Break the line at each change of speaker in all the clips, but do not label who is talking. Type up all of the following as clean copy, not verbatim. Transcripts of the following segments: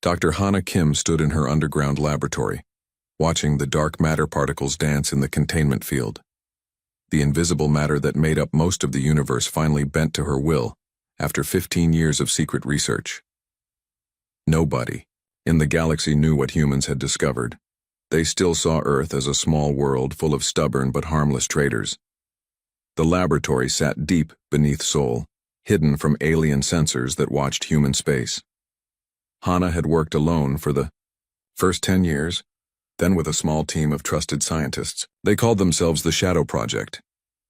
Dr. Hana Kim stood in her underground laboratory, watching the dark matter particles dance in the containment field. The invisible matter that made up most of the universe finally bent to her will after 15 years of secret research. Nobody in the galaxy knew what humans had discovered. They still saw Earth as a small world full of stubborn but harmless traitors. The laboratory sat deep beneath Sol, hidden from alien sensors that watched human space. Hana had worked alone for the first 10 years, then with a small team of trusted scientists. They called themselves the Shadow Project.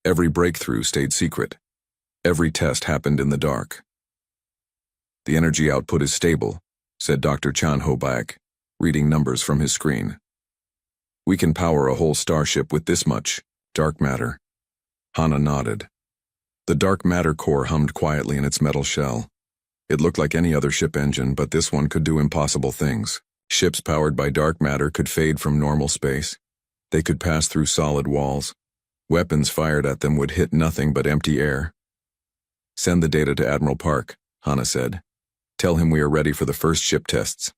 Every breakthrough stayed secret. Every test happened in the dark. "The energy output is stable," said Dr. Chan Ho-baek, reading numbers from his screen. "We can power a whole starship with this much dark matter." Hana nodded. The dark matter core hummed quietly in its metal shell. It looked like any other ship engine, but this one could do impossible things. Ships powered by dark matter could fade from normal space. They could pass through solid walls. Weapons fired at them would hit nothing but empty air. "Send the data to Admiral Park," Hana said. "Tell him we are ready for the first ship tests."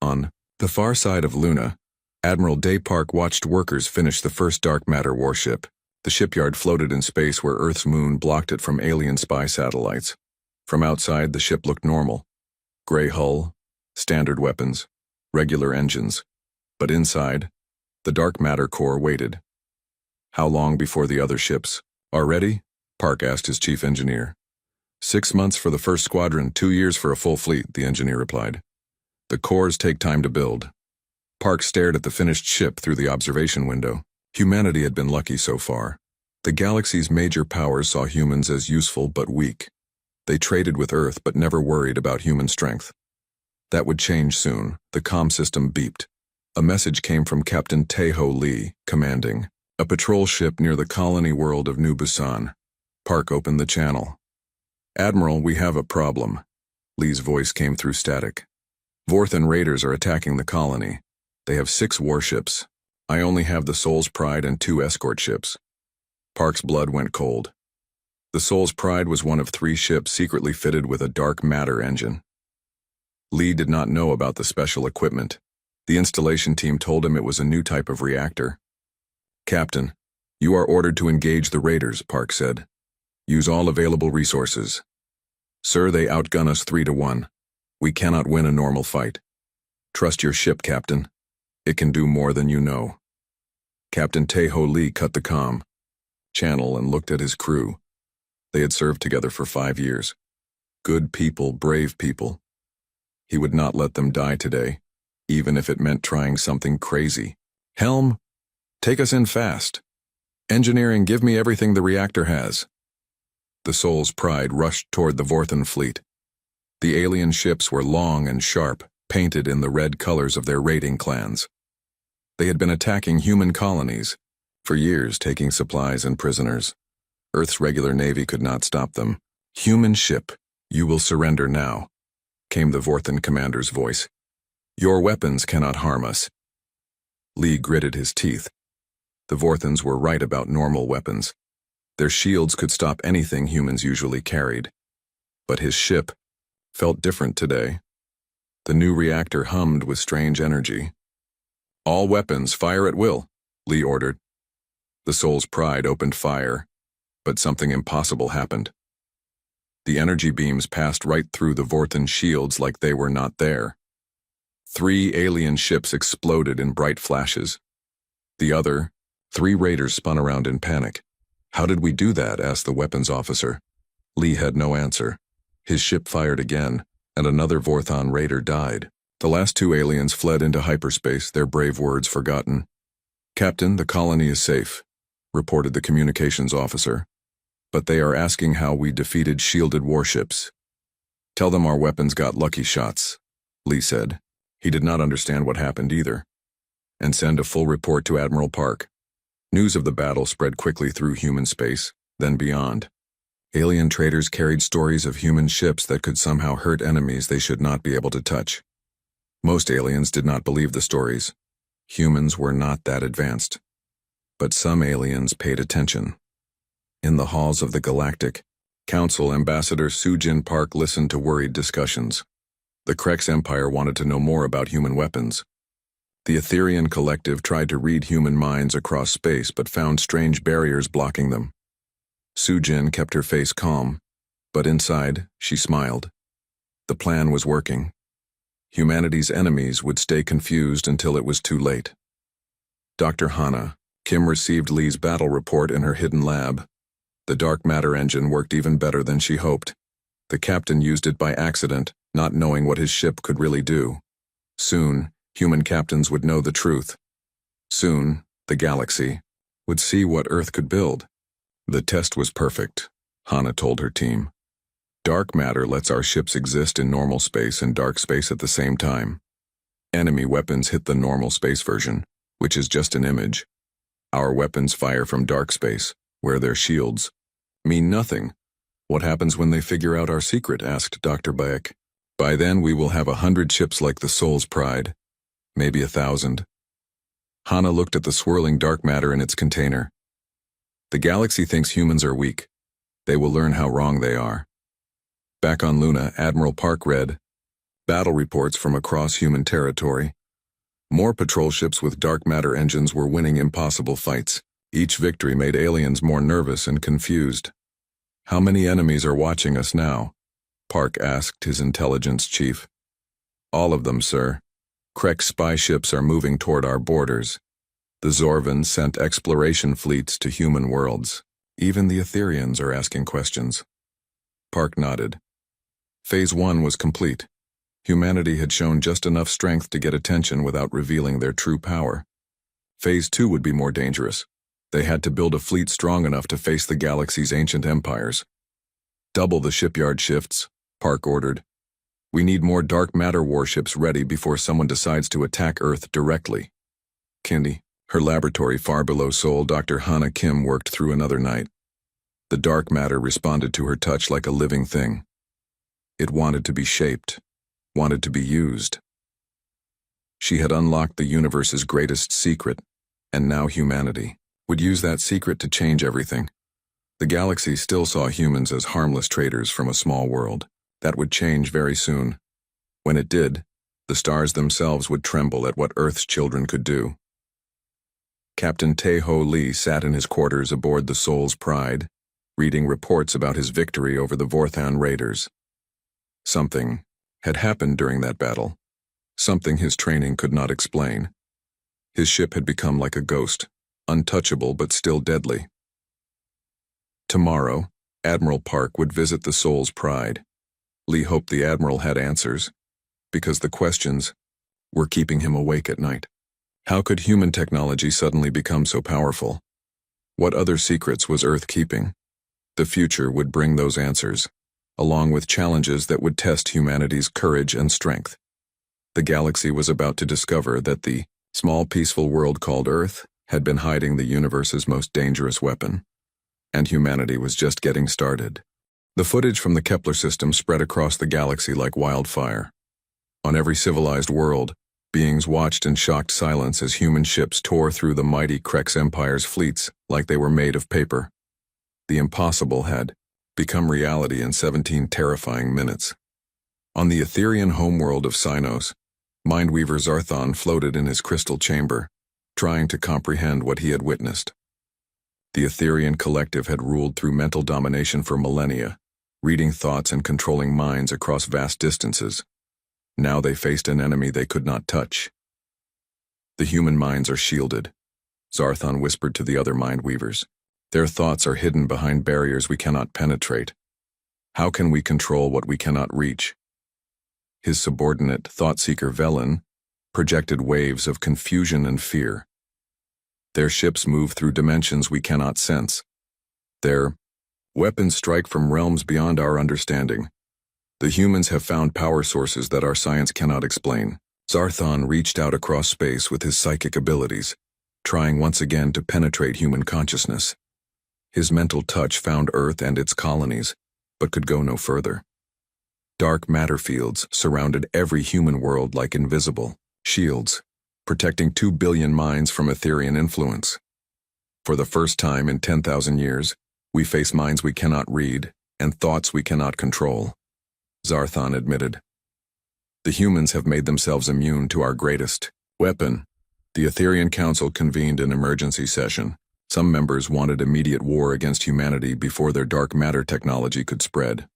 On the far side of Luna, Admiral Day Park watched workers finish the first dark matter warship. The shipyard floated in space where Earth's moon blocked it from alien spy satellites. From outside, the ship looked normal. Gray hull, standard weapons, regular engines. But inside, the dark matter core waited. "How long before the other ships are ready?" Park asked his chief engineer. 6 months for the first squadron, 2 years for a full fleet," the engineer replied. "The cores take time to build." Park stared at the finished ship through the observation window. Humanity had been lucky so far. The galaxy's major powers saw humans as useful but weak. They traded with Earth but never worried about human strength. That would change soon. The comm system beeped. A message came from Captain Tae-ho Lee, commanding a patrol ship near the colony world of New Busan. Park opened the channel. "Admiral, we have a problem." Lee's voice came through static. "Vorthan raiders are attacking the colony. They have 6 warships. I only have the Soul's Pride and 2 escort ships." Park's blood went cold. The Soul's Pride was one of 3 ships secretly fitted with a dark matter engine. Lee did not know about the special equipment. The installation team told him it was a new type of reactor. "Captain, you are ordered to engage the raiders," Park said. "Use all available resources." "Sir, they outgun us 3-1. We cannot win a normal fight. Trust your ship, Captain. It can do more than you know." Captain Tae-ho Lee cut the comm channel and looked at his crew. They had served together for 5 years. Good people, brave people. He would not let them die today, even if it meant trying something crazy. "Helm, take us in fast. Engineering, give me everything the reactor has." The Soul's Pride rushed toward the Vorthan fleet. The alien ships were long and sharp, painted in the red colors of their raiding clans. They had been attacking human colonies for years, taking supplies and prisoners. Earth's regular navy could not stop them. "Human ship, you will surrender now," came the Vorthan commander's voice. "Your weapons cannot harm us." Lee gritted his teeth. The Vorthans were right about normal weapons. Their shields could stop anything humans usually carried. But his ship felt different today. The new reactor hummed with strange energy. "All weapons, fire at will," Lee ordered. The Soul's Pride opened fire, but something impossible happened. The energy beams passed right through the Vorthan shields like they were not there. 3 alien ships exploded in bright flashes. The other 3 raiders spun around in panic. "How did we do that?" asked the weapons officer. Lee had no answer. His ship fired again, and another Vorthan raider died. The last 2 aliens fled into hyperspace, their brave words forgotten. "Captain, the colony is safe," reported the communications officer. "But they are asking how we defeated shielded warships." "Tell them our weapons got lucky shots," Lee said. He did not understand what happened either. "And send a full report to Admiral Park." News of the battle spread quickly through human space, then beyond. Alien traders carried stories of human ships that could somehow hurt enemies they should not be able to touch. Most aliens did not believe the stories. Humans were not that advanced. But some aliens paid attention. In the halls of the Galactic Council, Ambassador Soo-jin Park listened to worried discussions. The Krex Empire wanted to know more about human weapons. The Etherian collective tried to read human minds across space but found strange barriers blocking them. Sujin kept her face calm, but inside, she smiled. The plan was working. Humanity's enemies would stay confused until it was too late. Dr. Hana, Kim received Lee's battle report in her hidden lab. The dark matter engine worked even better than she hoped. The captain used it by accident, not knowing what his ship could really do. Soon, human captains would know the truth. Soon, the galaxy would see what Earth could build. The test was perfect, Hana told her team. Dark matter lets our ships exist in normal space and dark space at the same time. Enemy weapons hit the normal space version, which is just an image. Our weapons fire from dark space, where their shields mean nothing. What happens when they figure out our secret? Asked Dr. Bayek. By then we will have 100 ships like the Soul's Pride. Maybe 1,000. Hana looked at the swirling dark matter in its container. The galaxy thinks humans are weak. They will learn how wrong they are. Back on Luna, Admiral Park read battle reports from across human territory. More patrol ships with dark matter engines were winning impossible fights. Each victory made aliens more nervous and confused. How many enemies are watching us now? Park asked his intelligence chief. All of them, sir. Krex spy ships are moving toward our borders. The Zorvans sent exploration fleets to human worlds. Even the Etherians are asking questions. Park nodded. Phase 1 was complete. Humanity had shown just enough strength to get attention without revealing their true power. Phase 2 would be more dangerous. They had to build a fleet strong enough to face the galaxy's ancient empires. Double the shipyard shifts, Park ordered. We need more dark matter warships ready before someone decides to attack Earth directly. Kindy, her laboratory far below Seoul, Dr. Hana Kim worked through another night. The dark matter responded to her touch like a living thing. It wanted to be shaped, wanted to be used. She had unlocked the universe's greatest secret, and now humanity would use that secret to change everything. The galaxy still saw humans as harmless traders from a small world. That would change very soon. When it did, the stars themselves would tremble at what Earth's children could do. Captain Tae-ho Lee sat in his quarters aboard the Soul's Pride, reading reports about his victory over the Vorthan raiders. Something had happened during that battle, something his training could not explain. His ship had become like a ghost, untouchable but still deadly. Tomorrow, Admiral Park would visit the Soul's Pride. Lee hoped the Admiral had answers, because the questions were keeping him awake at night. How could human technology suddenly become so powerful? What other secrets was Earth keeping? The future would bring those answers, along with challenges that would test humanity's courage and strength. The galaxy was about to discover that the small peaceful world called Earth had been hiding the universe's most dangerous weapon, and humanity was just getting started. The footage from the Kepler system spread across the galaxy like wildfire. On every civilized world, beings watched in shocked silence as human ships tore through the mighty Krex Empire's fleets like they were made of paper. The impossible had become reality in 17 terrifying minutes. On the Etherian homeworld of Cynos, Mindweaver Zarthon floated in his crystal chamber, trying to comprehend what he had witnessed. The Etherian collective had ruled through mental domination for millennia, reading thoughts and controlling minds across vast distances. Now they faced an enemy they could not touch. The human minds are shielded, Zarthon whispered to the other Mindweavers. Their thoughts are hidden behind barriers we cannot penetrate. How can we control what we cannot reach? His subordinate, thought-seeker Velen, projected waves of confusion and fear. Their ships move through dimensions we cannot sense. Their weapons strike from realms beyond our understanding. The humans have found power sources that our science cannot explain. Zarthon reached out across space with his psychic abilities, trying once again to penetrate human consciousness. His mental touch found Earth and its colonies, but could go no further. Dark matter fields surrounded every human world like invisible shields, protecting 2 billion minds from Etherian influence. For the first time in 10,000 years, we face minds we cannot read and thoughts we cannot control, Zarthon admitted. The humans have made themselves immune to our greatest weapon. The Etherian Council convened an emergency session. Some members wanted immediate war against humanity before their dark matter technology could spread.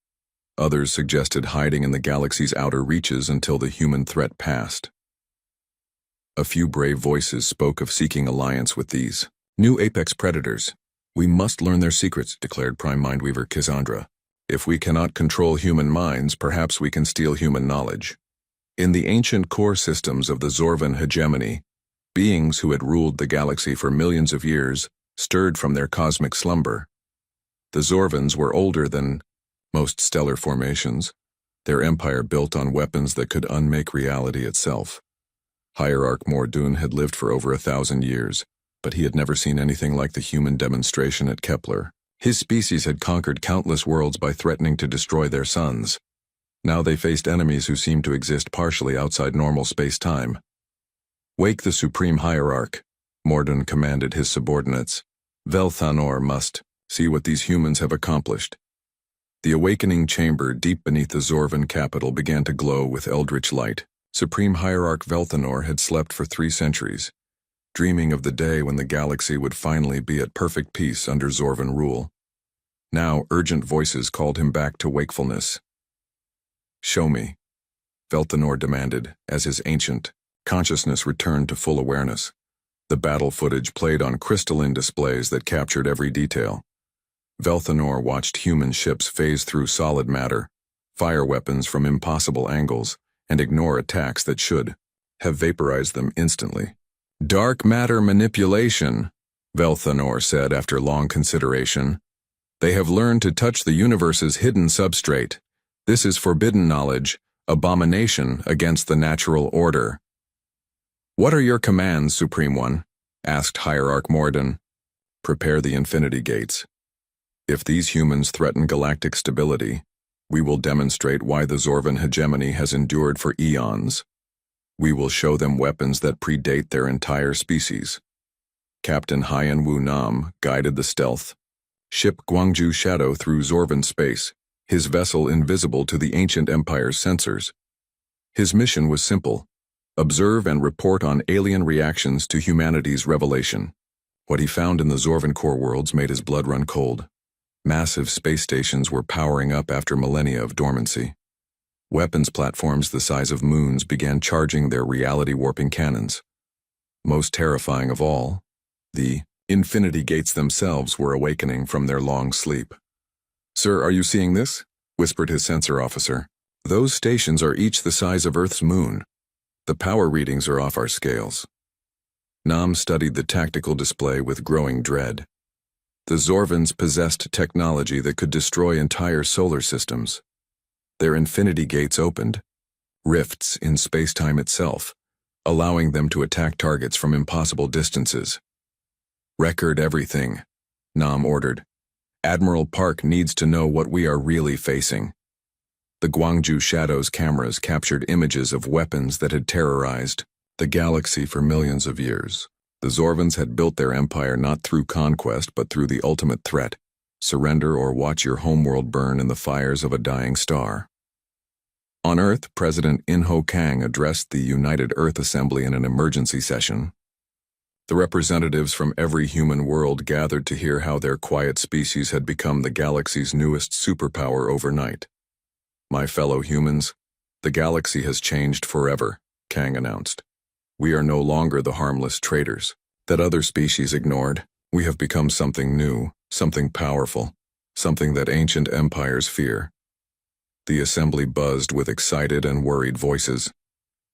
Others suggested hiding in the galaxy's outer reaches until the human threat passed. A few brave voices spoke of seeking alliance with these new apex predators. "We must learn their secrets," declared Prime Mindweaver Cassandra. "If we cannot control human minds, perhaps we can steal human knowledge." In the ancient core systems of the Zorvan hegemony, beings who had ruled the galaxy for millions of years stirred from their cosmic slumber. The Zorvans were older than most stellar formations, their empire built on weapons that could unmake reality itself. Hierarch Mordoon had lived for over 1,000 years, but he had never seen anything like the human demonstration at Kepler. His species had conquered countless worlds by threatening to destroy their suns. Now they faced enemies who seemed to exist partially outside normal space-time. "Wake the Supreme Hierarch," Mordoon commanded his subordinates. "Velthanor must see what these humans have accomplished." The awakening chamber deep beneath the Zorvan capital began to glow with eldritch light. Supreme Hierarch Velthanor had slept for 3 centuries, dreaming of the day when the galaxy would finally be at perfect peace under Zorvan rule. Now urgent voices called him back to wakefulness. "Show me," Velthanor demanded, as his ancient consciousness returned to full awareness. The battle footage played on crystalline displays that captured every detail. Velthanor watched human ships phase through solid matter, fire weapons from impossible angles, and ignore attacks that should have vaporized them instantly. "Dark matter manipulation," Velthanor said after long consideration. "They have learned to touch the universe's hidden substrate. This is forbidden knowledge, abomination against the natural order." "What are your commands, Supreme One?" asked Hierarch Mordoon. "Prepare the Infinity Gates. If these humans threaten galactic stability, we will demonstrate why the Zorvan hegemony has endured for eons. We will show them weapons that predate their entire species." Captain Hyan Wu Nam guided the stealth ship Guangzhou Shadow through Zorvan space, his vessel invisible to the ancient empire's sensors. His mission was simple: observe and report on alien reactions to humanity's revelation. What he found in the Zorvan core worlds made his blood run cold. Massive space stations were powering up after millennia of dormancy. Weapons platforms the size of moons began charging their reality-warping cannons. Most terrifying of all, the Infinity Gates themselves were awakening from their long sleep. "Sir, are you seeing this?" whispered his sensor officer. "Those stations are each the size of Earth's moon. The power readings are off our scales." Nam studied the tactical display with growing dread. The Zorvans possessed technology that could destroy entire solar systems. Their Infinity Gates opened, rifts in space-time itself, allowing them to attack targets from impossible distances. "Record everything," Nam ordered. "Admiral Park needs to know what we are really facing." The Guangzhou Shadow's cameras captured images of weapons that had terrorized the galaxy for millions of years. The Zorvans had built their empire not through conquest but through the ultimate threat: surrender or watch your homeworld burn in the fires of a dying star. On Earth, President In-Ho Kang addressed the United Earth Assembly in an emergency session. The representatives from every human world gathered to hear how their quiet species had become the galaxy's newest superpower overnight. "My fellow humans, the galaxy has changed forever," Kang announced. "We are no longer the harmless traitors that other species ignored. We have become something new, something powerful, something that ancient empires fear." The assembly buzzed with excited and worried voices.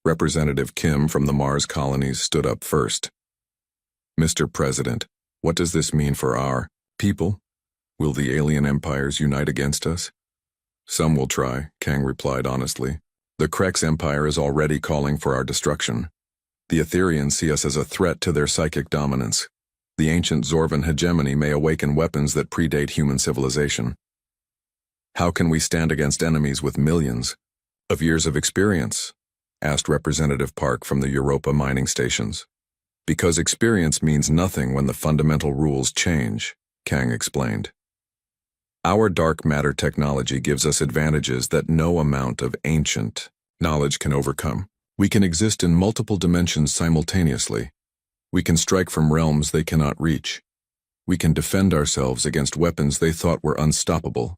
Representative Kim from the Mars colonies stood up first. "Mr. President, what does this mean for our people? Will the alien empires unite against us?" "Some will try," Kang replied honestly. "The Krex Empire is already calling for our destruction. The Etherians see us as a threat to their psychic dominance. The ancient Zorvan hegemony may awaken weapons that predate human civilization. How can we stand against enemies with millions of years of experience?" asked Representative Park from the Europa mining stations. "Because experience means nothing when the fundamental rules change," Kang explained. "Our dark matter technology gives us advantages that no amount of ancient knowledge can overcome. We can exist in multiple dimensions simultaneously. We can strike from realms they cannot reach. We can defend ourselves against weapons they thought were unstoppable.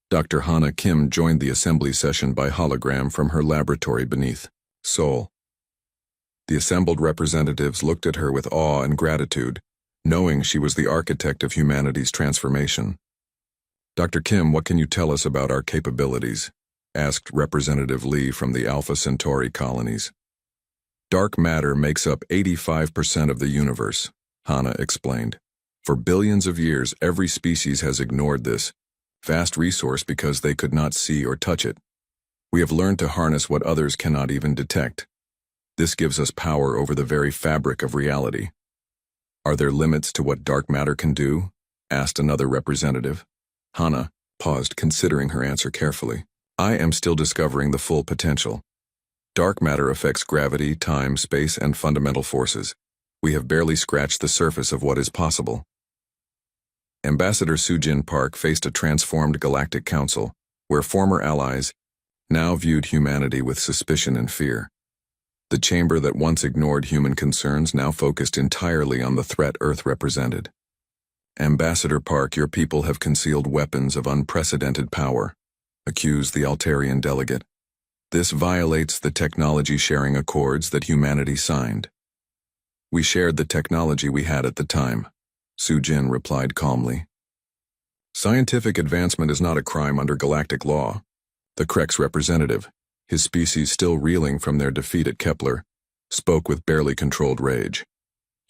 Dr. Hana Kim joined the assembly session by hologram from her laboratory beneath Seoul. The assembled representatives looked at her with awe and gratitude, knowing she was the architect of humanity's transformation. Dr. Kim, what can you tell us about our capabilities? Asked Representative Lee from the Alpha Centauri colonies. Dark matter makes up 85% of the universe, Hana explained. For billions of years, every species has ignored this vast resource because they could not see or touch it. We have learned to harness what others cannot even detect. This gives us power over the very fabric of reality. Are there limits to what dark matter can do? Asked another representative. Hana paused, considering her answer carefully. I am still discovering the full potential. Dark matter affects gravity, time, space, and fundamental forces. We have barely scratched the surface of what is possible. Ambassador Soojin Park faced a transformed galactic council, where former allies now viewed humanity with suspicion and fear. The chamber that once ignored human concerns now focused entirely on the threat Earth represented. Ambassador Park, your people have concealed weapons of unprecedented power, accused the Altarian delegate. This violates the technology sharing accords that humanity signed. We shared the technology we had at the time, Soojin replied calmly. Scientific advancement is not a crime under galactic law. The Krex representative, his species still reeling from their defeat at Kepler, spoke with barely controlled rage.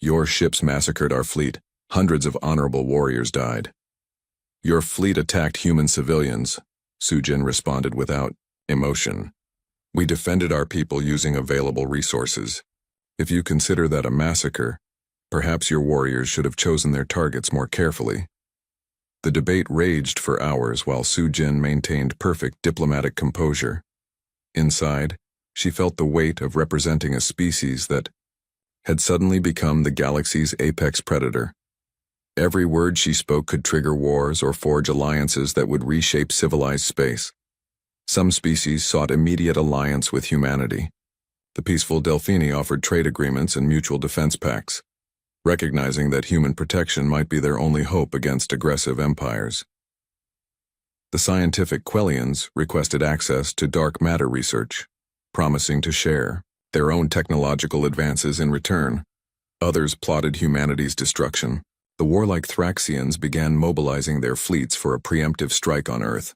Your ships massacred our fleet. Hundreds of honorable warriors died. Your fleet attacked human civilians, Soojin responded without emotion. We defended our people using available resources. If you consider that a massacre, perhaps your warriors should have chosen their targets more carefully. The debate raged for hours while Soojin maintained perfect diplomatic composure. Inside, she felt the weight of representing a species that had suddenly become the galaxy's apex predator. Every word she spoke could trigger wars or forge alliances that would reshape civilized space. Some species sought immediate alliance with humanity. The peaceful Delphini offered trade agreements and mutual defense pacts, recognizing that human protection might be their only hope against aggressive empires. The scientific Quellians requested access to dark matter research, promising to share their own technological advances in return. Others plotted humanity's destruction. The warlike Thraxians began mobilizing their fleets for a preemptive strike on Earth.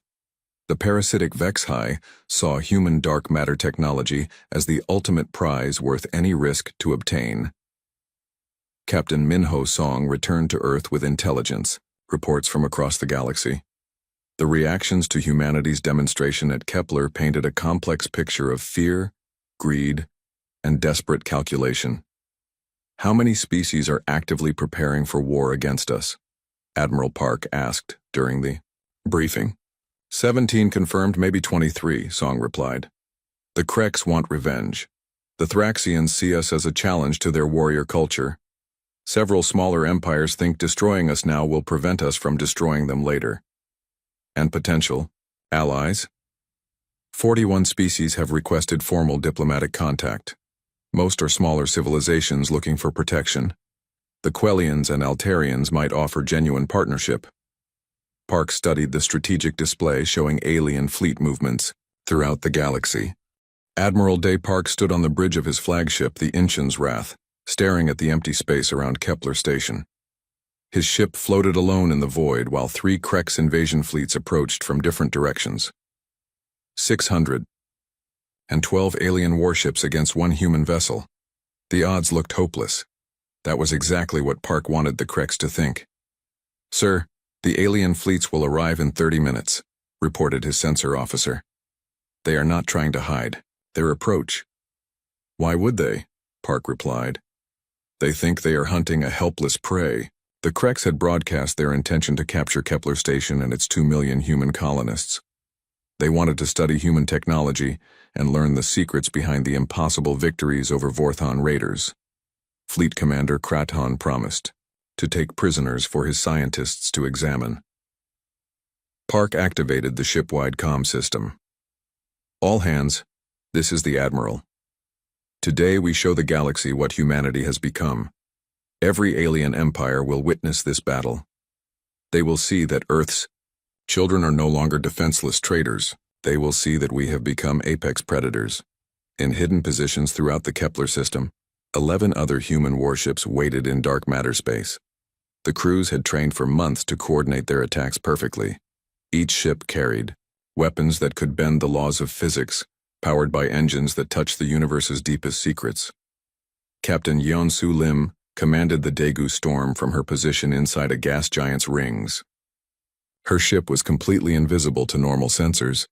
The parasitic Vexhi saw human dark matter technology as the ultimate prize worth any risk to obtain. Captain Minho Song returned to Earth with intelligence, reports from across the galaxy. The reactions to humanity's demonstration at Kepler painted a complex picture of fear, greed, and desperate calculation. How many species are actively preparing for war against us? Admiral Park asked during the briefing. 17 confirmed, maybe 23, Song replied. The Krex want revenge. The Thraxians see us as a challenge to their warrior culture. Several smaller empires think destroying us now will prevent us from destroying them later. And potential allies? 41 species have requested formal diplomatic contact. Most are smaller civilizations looking for protection. The Quellians and Altarians might offer genuine partnership. Park studied the strategic display showing alien fleet movements throughout the galaxy. Admiral Day Park stood on the bridge of his flagship, the Inchen's Wrath, staring at the empty space around Kepler Station. His ship floated alone in the void while 3 Krex invasion fleets approached from different directions. 612 alien warships against 1 human vessel. The odds looked hopeless. That was exactly what Park wanted the Krex to think. Sir, the alien fleets will arrive in 30 minutes, reported his sensor officer. They are not trying to hide. Their approach. Why would they? Park replied. They think they are hunting a helpless prey. The Krex had broadcast their intention to capture Kepler Station and its 2 million human colonists. They wanted to study human technology and learn the secrets behind the impossible victories over Vorthon raiders. Fleet Commander Kraton promised to take prisoners for his scientists to examine. Park activated the ship-wide comm system. All hands, This is the Admiral. Today we show the galaxy what humanity has become. Every alien empire will witness this battle. They will see that Earth's children are no longer defenseless traitors. They will see that we have become apex predators. In hidden positions throughout the Kepler system, 11 other human warships waited in dark matter space. The crews had trained for months to coordinate their attacks perfectly. Each ship carried weapons that could bend the laws of physics, powered by engines that touched the universe's deepest secrets. Captain Yeon-Soo Lim commanded the Daegu storm from her position inside a gas giant's rings. Her ship was completely invisible to normal sensors,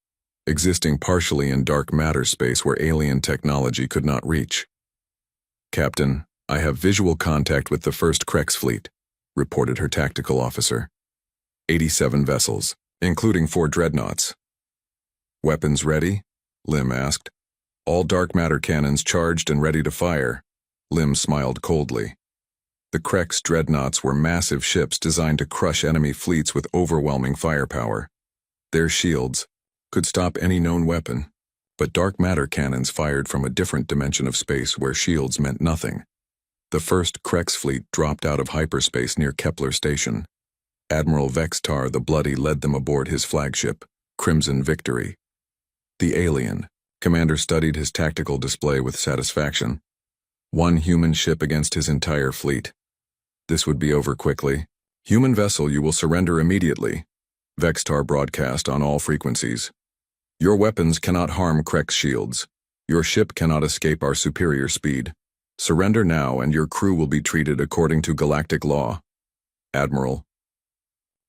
existing partially in dark matter space where alien technology could not reach. "Captain, I have visual contact with the first Krex fleet," reported her tactical officer. 87 vessels, including 4 dreadnoughts. "Weapons ready?" Lim asked. "All dark matter cannons charged and ready to fire." Lim smiled coldly. The Krex dreadnoughts were massive ships designed to crush enemy fleets with overwhelming firepower. Their shields could stop any known weapon, but dark matter cannons fired from a different dimension of space where shields meant nothing. The first Krex fleet dropped out of hyperspace near Kepler Station. Admiral Vextar the Bloody led them aboard his flagship, Crimson Victory. The alien commander studied his tactical display with satisfaction. One human ship against his entire fleet. This would be over quickly. "Human vessel, you will surrender immediately," Vextar broadcast on all frequencies. "Your weapons cannot harm Krex shields. Your ship cannot escape our superior speed. Surrender now and your crew will be treated according to galactic law." "Admiral."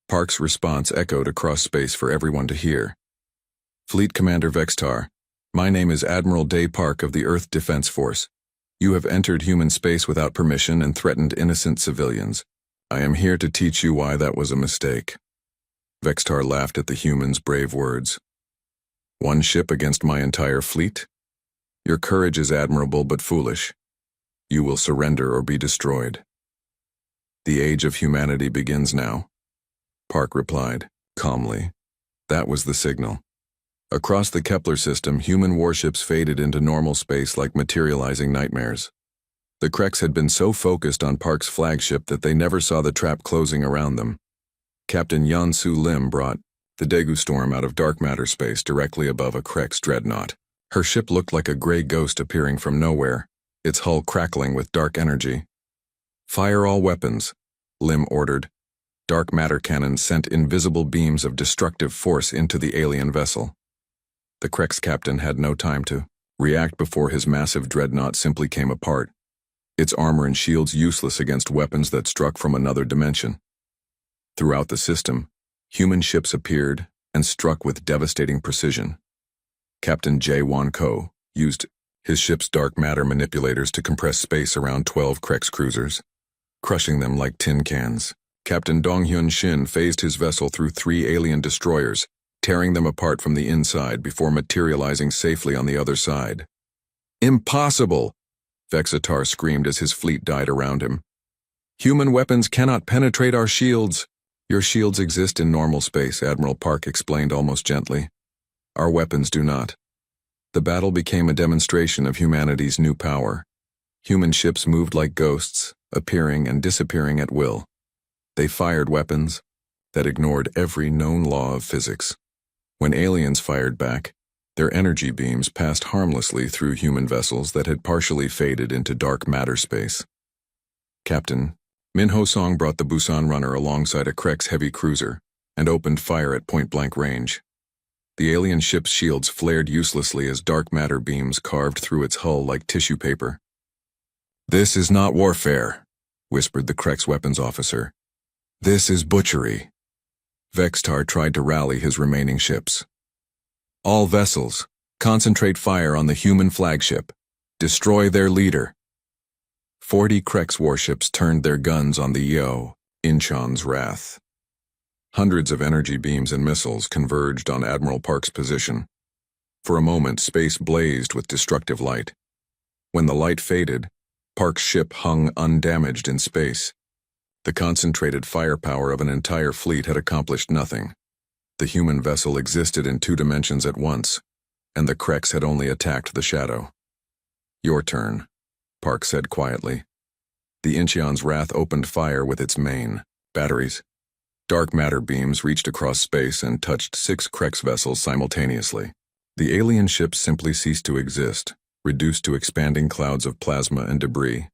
Park's response echoed across space for everyone to hear. "Fleet Commander Vextar, my name is Admiral Day Park of the Earth Defense Force. You have entered human space without permission and threatened innocent civilians. I am here to teach you why that was a mistake." Vextar laughed at the human's brave words. "One ship against my entire fleet? Your courage is admirable but foolish. You will surrender or be destroyed." "The age of humanity begins now," Park replied, calmly. That was the signal. Across the Kepler system, human warships faded into normal space like materializing nightmares. The Krex had been so focused on Park's flagship that they never saw the trap closing around them. Captain Yeon-Soo Lim brought the Daegu storm out of dark matter space directly above a Krex dreadnought. Her ship looked like a gray ghost appearing from nowhere, its hull crackling with dark energy. "Fire all weapons," Lim ordered. Dark matter cannons sent invisible beams of destructive force into the alien vessel. The Krex captain had no time to react before his massive dreadnought simply came apart, its armor and shields useless against weapons that struck from another dimension. Throughout the system, human ships appeared and struck with devastating precision. Captain Jae-won Ko used his ship's dark matter manipulators to compress space around 12 Krex cruisers, crushing them like tin cans. Captain Dong-hyun Shin phased his vessel through 3 alien destroyers, tearing them apart from the inside before materializing safely on the other side. "Impossible!" Vexatar screamed as his fleet died around him. "Human weapons cannot penetrate our shields." "Your shields exist in normal space," Admiral Park explained almost gently. "Our weapons do not." The battle became a demonstration of humanity's new power. Human ships moved like ghosts, appearing and disappearing at will. They fired weapons that ignored every known law of physics. When aliens fired back, their energy beams passed harmlessly through human vessels that had partially faded into dark matter space. Captain Min Ho-song brought the Busan runner alongside a Krex heavy cruiser and opened fire at point-blank range. The alien ship's shields flared uselessly as dark matter beams carved through its hull like tissue paper. "This is not warfare," whispered the Krex weapons officer. "This is butchery." Vextar tried to rally his remaining ships. "All vessels, concentrate fire on the human flagship. Destroy their leader." 40 Krex warships turned their guns on the Yo, Incheon's wrath. Hundreds of energy beams and missiles converged on Admiral Park's position. For a moment, space blazed with destructive light. When the light faded, Park's ship hung undamaged in space. The concentrated firepower of an entire fleet had accomplished nothing. The human vessel existed in 2 dimensions at once, and the Krex had only attacked the shadow. "Your turn," Park said quietly. The Incheon's wrath opened fire with its main batteries. Dark matter beams reached across space and touched 6 Krex vessels simultaneously. The alien ships simply ceased to exist, reduced to expanding clouds of plasma and debris.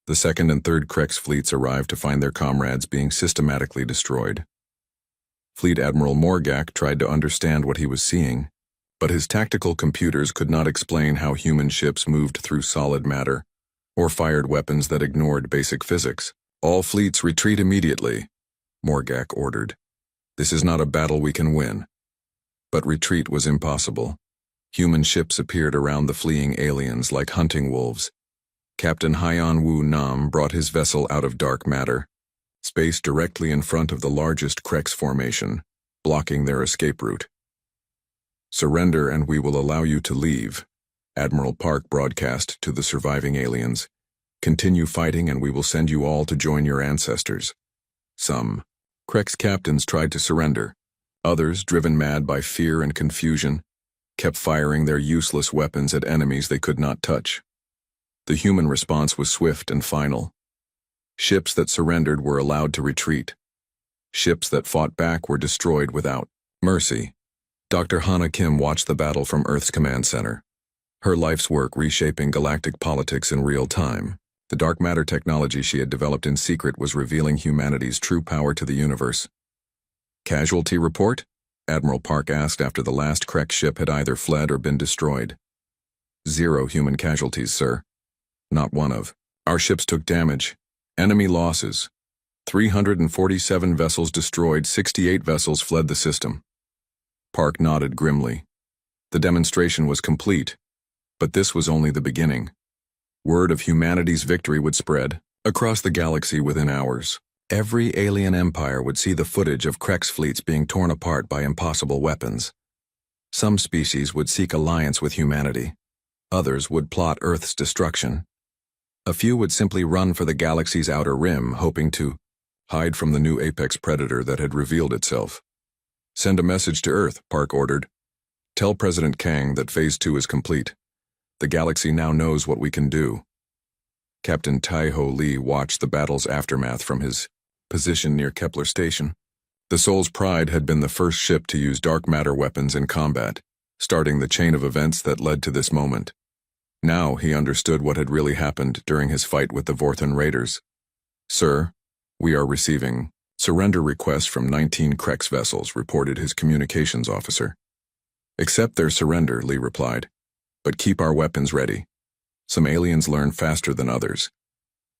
The second and third Krex fleets arrived to find their comrades being systematically destroyed. Fleet Admiral Morgak tried to understand what he was seeing, but his tactical computers could not explain how human ships moved through solid matter, or fired weapons that ignored basic physics. "All fleets retreat immediately," Morgak ordered. "This is not a battle we can win." But retreat was impossible. Human ships appeared around the fleeing aliens like hunting wolves. Captain Hyan Wu Nam brought his vessel out of dark matter, spaced directly in front of the largest Krex formation, blocking their escape route. "Surrender and we will allow you to leave," Admiral Park broadcast to the surviving aliens. "Continue fighting and we will send you all to join your ancestors." Some Krex captains tried to surrender. Others, driven mad by fear and confusion, kept firing their useless weapons at enemies they could not touch. The human response was swift and final. Ships that surrendered were allowed to retreat. Ships that fought back were destroyed without mercy. Dr. Hana Kim watched the battle from Earth's command center, her life's work reshaping galactic politics in real time. The dark matter technology she had developed in secret was revealing humanity's true power to the universe. "Casualty report?" Admiral Park asked after the last Krex ship had either fled or been destroyed. "0 human casualties, sir. Not one of. Our ships took damage. Enemy losses. 347 vessels destroyed, 68 vessels fled the system." Park nodded grimly. The demonstration was complete, but this was only the beginning. Word of humanity's victory would spread across the galaxy within hours. Every alien empire would see the footage of Krex fleets being torn apart by impossible weapons. Some species would seek alliance with humanity. Others would plot Earth's destruction. A few would simply run for the galaxy's outer rim, hoping to hide from the new apex predator that had revealed itself. "Send a message to Earth," Park ordered. "Tell President Kang that Phase 2 is complete. The galaxy now knows what we can do." Captain Tai-Ho Lee watched the battle's aftermath from his position near Kepler Station. The Soul's Pride had been the first ship to use dark matter weapons in combat, starting the chain of events that led to this moment. Now he understood what had really happened during his fight with the Vorthan Raiders. "Sir, we are receiving surrender requests from 19 Krex vessels," reported his communications officer. "Accept their surrender," Lee replied, "but keep our weapons ready. Some aliens learn faster than others."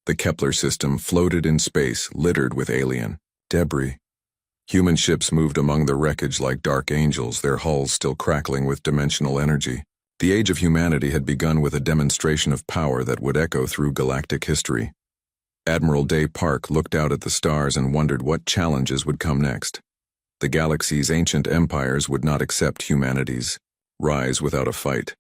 The Kepler system floated in space, littered with alien debris. Human ships moved among the wreckage like dark angels, their hulls still crackling with dimensional energy. The age of humanity had begun with a demonstration of power that would echo through galactic history. Admiral Day Park looked out at the stars and wondered what challenges would come next. The galaxy's ancient empires would not accept humanity's rise without a fight.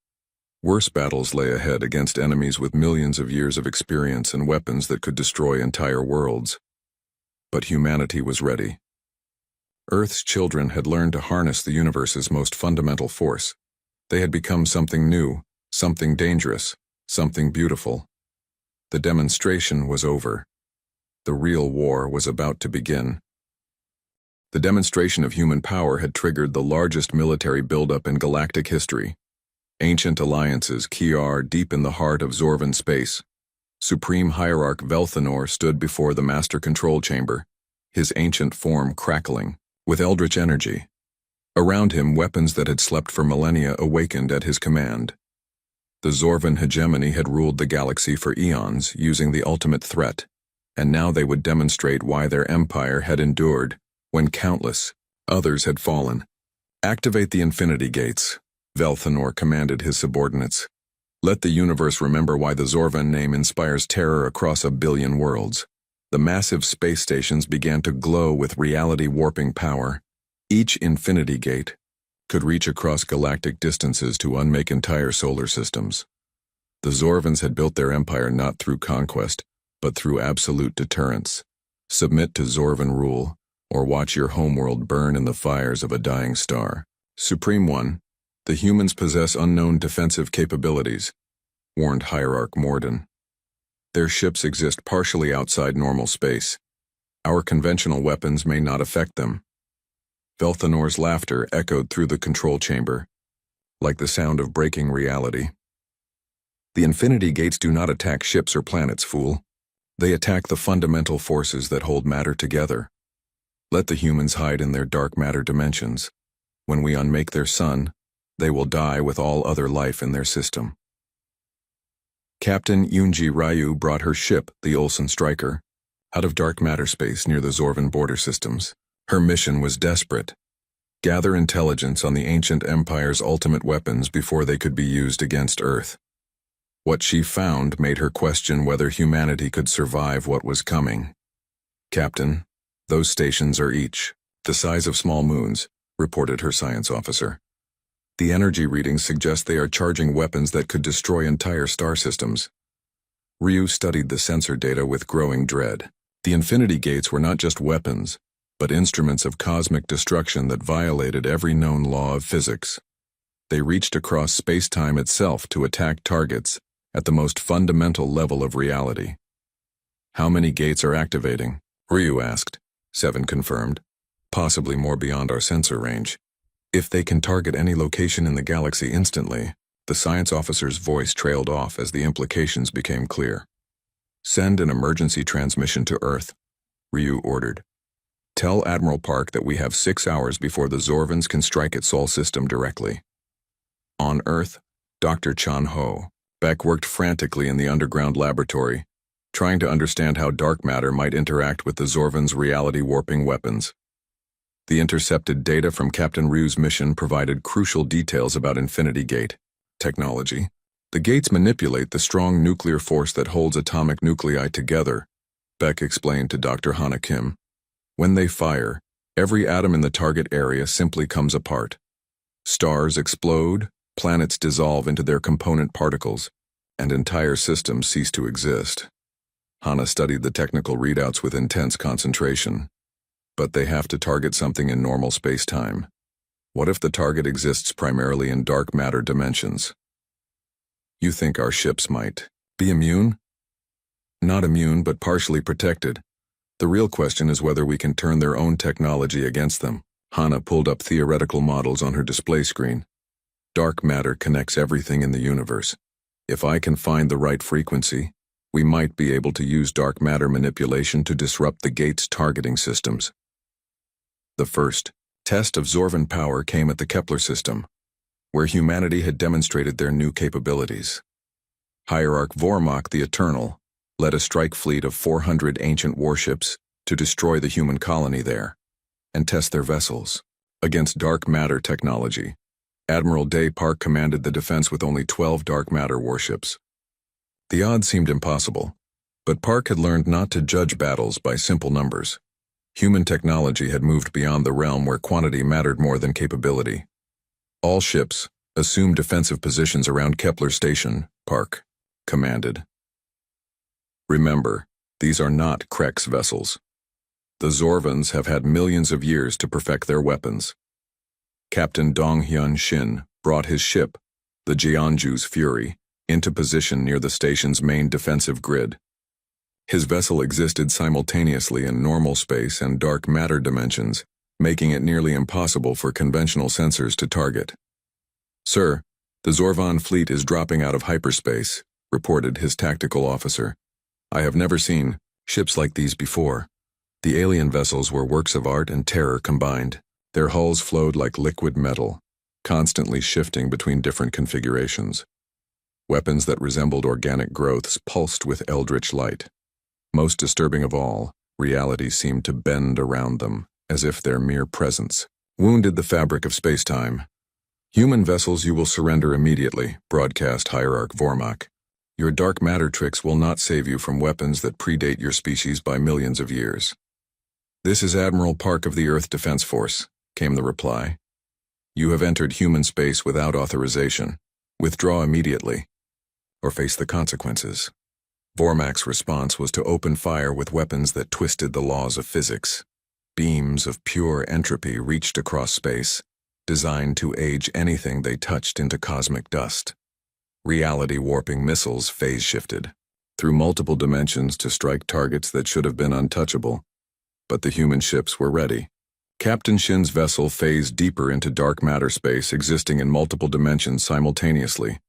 Worse battles lay ahead against enemies with millions of years of experience and weapons that could destroy entire worlds. But humanity was ready. Earth's children had learned to harness the universe's most fundamental force. They had become something new, something dangerous, something beautiful. The demonstration was over. The real war was about to begin. The demonstration of human power had triggered the largest military buildup in galactic history. Ancient alliances Kiar deep in the heart of Zorvan space. Supreme Hierarch Velthanor stood before the Master Control Chamber, his ancient form crackling with eldritch energy. Around him, weapons that had slept for millennia awakened at his command. The Zorvan hegemony had ruled the galaxy for eons, using the ultimate threat, and now they would demonstrate why their empire had endured when countless others had fallen. "Activate the Infinity Gates," Velthanor commanded his subordinates. "Let the universe remember why the Zorvan name inspires terror across 1 billion worlds." The massive space stations began to glow with reality-warping power. Each Infinity Gate could reach across galactic distances to unmake entire solar systems. The Zorvans had built their empire not through conquest, but through absolute deterrence. Submit to Zorvan rule, or watch your homeworld burn in the fires of a dying star. "Supreme One," The humans possess unknown defensive capabilities, warned Hierarch Morden. Their ships exist partially outside normal space. Our conventional weapons may not affect them. Velthanor's laughter echoed through the control chamber, like the sound of breaking reality. The Infinity Gates do not attack ships or planets, fool. They attack the fundamental forces that hold matter together. Let the humans hide in their dark matter dimensions. When we unmake their sun, they will die with all other life in their system. Captain Yunji Ryu brought her ship, the Olsen Striker, out of dark matter space near the Zorvan border systems. Her mission was desperate. Gather intelligence on the ancient empire's ultimate weapons before they could be used against Earth. What she found made her question whether humanity could survive what was coming. Captain, those stations are each the size of small moons, reported her science officer. The energy readings suggest they are charging weapons that could destroy entire star systems. Ryu studied the sensor data with growing dread. The Infinity Gates were not just weapons, but instruments of cosmic destruction that violated every known law of physics. They reached across space-time itself to attack targets at the most fundamental level of reality. How many gates are activating? Ryu asked. 7 confirmed. Possibly more beyond our sensor range. If they can target any location in the galaxy instantly, the science officer's voice trailed off as the implications became clear. Send an emergency transmission to Earth, Ryu ordered. Tell Admiral Park that we have 6 hours before the Zorvans can strike its Sol system directly. On Earth, Dr. Chan Ho Beck worked frantically in the underground laboratory, trying to understand how dark matter might interact with the Zorvans' reality-warping weapons. The intercepted data from Captain Ryu's mission provided crucial details about Infinity Gate technology. The gates manipulate the strong nuclear force that holds atomic nuclei together, Beck explained to Dr. Hana Kim. When they fire, every atom in the target area simply comes apart. Stars explode, planets dissolve into their component particles, and entire systems cease to exist. Hana studied the technical readouts with intense concentration. But they have to target something in normal space-time. What if the target exists primarily in dark matter dimensions? You think our ships might be immune? Not immune, but partially protected. The real question is whether we can turn their own technology against them. Hana pulled up theoretical models on her display screen. Dark matter connects everything in the universe. If I can find the right frequency, we might be able to use dark matter manipulation to disrupt the gate's targeting systems. The first test of Zorvan power came at the Kepler system, where humanity had demonstrated their new capabilities. Hierarch Vormok the Eternal led a strike fleet of 400 ancient warships to destroy the human colony there and test their vessels against dark matter technology. Admiral Day Park commanded the defense with only 12 dark matter warships. The odds seemed impossible, but Park had learned not to judge battles by simple numbers. Human technology had moved beyond the realm where quantity mattered more than capability. All ships, assume defensive positions around Kepler Station, Park commanded. Remember, these are not Krex vessels. The Zorvans have had millions of years to perfect their weapons. Captain Dong-hyun Shin brought his ship, the Jeonju's Fury, into position near the station's main defensive grid. His vessel existed simultaneously in normal space and dark matter dimensions, making it nearly impossible for conventional sensors to target. Sir, the Zorvan fleet is dropping out of hyperspace, reported his tactical officer. I have never seen ships like these before. The alien vessels were works of art and terror combined. Their hulls flowed like liquid metal, constantly shifting between different configurations. Weapons that resembled organic growths pulsed with eldritch light. Most disturbing of all, reality seemed to bend around them, as if their mere presence wounded the fabric of space-time. Human vessels you will surrender immediately, broadcast Hierarch Vormok. Your dark matter tricks will not save you from weapons that predate your species by millions of years. This is Admiral Park of the Earth Defense Force, came the reply. You have entered human space without authorization. Withdraw immediately, or face the consequences. Vormak's response was to open fire with weapons that twisted the laws of physics. Beams of pure entropy reached across space, designed to age anything they touched into cosmic dust. Reality-warping missiles phase-shifted through multiple dimensions to strike targets that should have been untouchable. But the human ships were ready. Captain Shin's vessel phased deeper into dark matter space existing in multiple dimensions simultaneously.